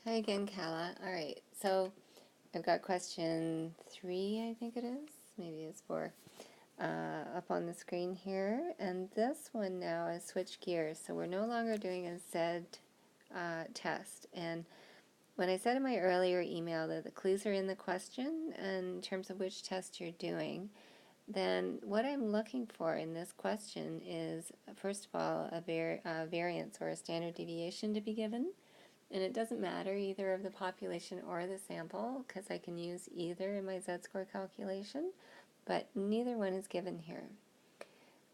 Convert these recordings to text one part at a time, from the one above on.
Hi again, Calla. All right, so I've got question 3, I think it is, maybe it's 4, up on the screen here. And this one now is switch gears, so we're no longer doing a Z test. And when I said in my earlier email that the clues are in the question in terms of which test you're doing, then what I'm looking for in this question is, first of all, a variance or a standard deviation to be given. And it doesn't matter either of the population or the sample, because I can use either in my Z-score calculation, but neither one is given here.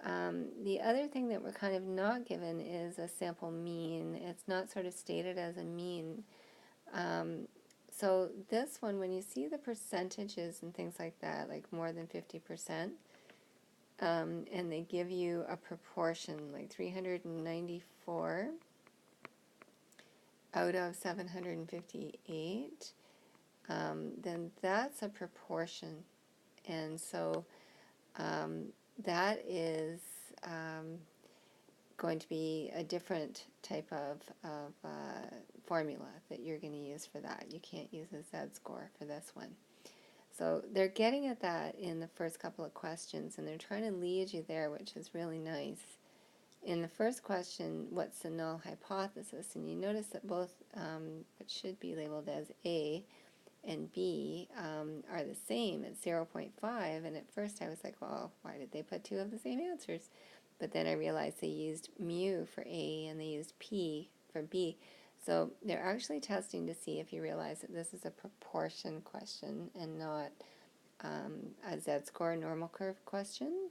The other thing that we're kind of not given is a sample mean. It's not sort of stated as a mean. So this one, when you see the percentages and things like that, like more than 50%, and they give you a proportion, like 394 out of 758, then that's a proportion. And so that is going to be a different type of formula that you're going to use for that. You can't use a Z-score for this one. So they're getting at that in the first couple of questions, and they're trying to lead you there, which is really nice. In the first question, what's the null hypothesis? And you notice that both what should be labeled as A and B are the same at 0.5. And at first I was like, well, why did they put two of the same answers? But then I realized they used mu for A and they used P for B. So they're actually testing to see if you realize that this is a proportion question and not a Z-score normal curve question.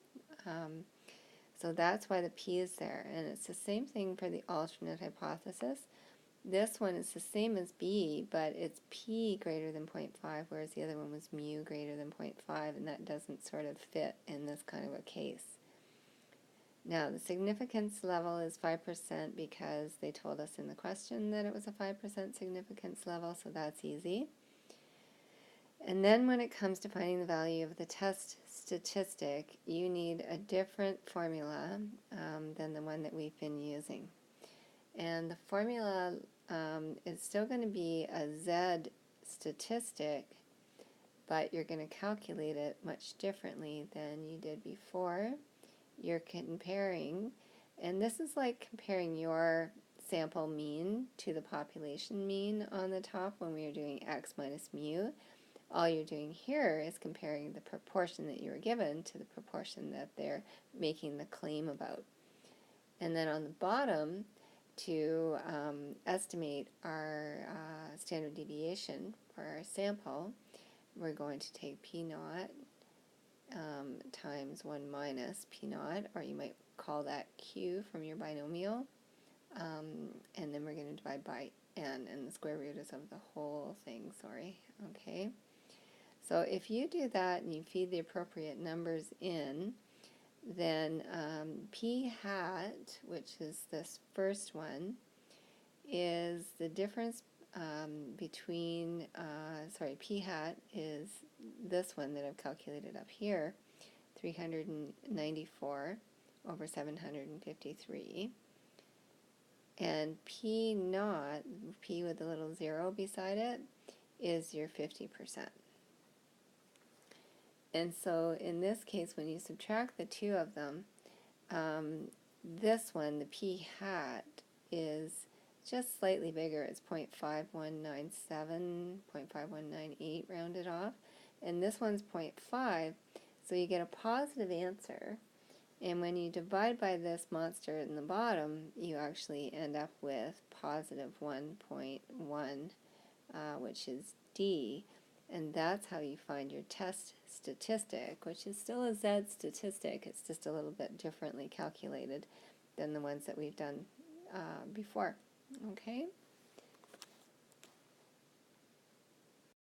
So that's why the P is there. And it's the same thing for the alternate hypothesis. This one is the same as B, but it's P greater than 0.5, whereas the other one was mu greater than 0.5, and that doesn't sort of fit in this kind of a case. Now, the significance level is 5% because they told us in the question that it was a 5% significance level, so that's easy. And then when it comes to finding the value of the test statistic, you need a different formula than the one that we've been using. And the formula is still going to be a Z statistic, but you're going to calculate it much differently than you did before. You're comparing, and this is like comparing your sample mean to the population mean on the top when we are doing x minus mu. All you're doing here is comparing the proportion that you were given to the proportion that they're making the claim about. And then on the bottom, to estimate our standard deviation for our sample, we're going to take P naught times 1 minus P naught, or you might call that Q from your binomial, and then we're going to divide by n, and the square root is of the whole thing, okay? So if you do that and you feed the appropriate numbers in, then P hat, which is this first one, is the difference between, P hat is this one that I've calculated up here, 394 over 753. And P naught, P with a little 0 beside it, is your 50%. And so in this case, when you subtract the two of them, this one, the P hat, is just slightly bigger. It's 0.5197, 0.5198 rounded off. And this one's 0.5, so you get a positive answer. And when you divide by this monster in the bottom, you actually end up with positive 1.1, which is D. And that's how you find your test statistic, which is still a Z statistic. It's just a little bit differently calculated than the ones that we've done before. Okay?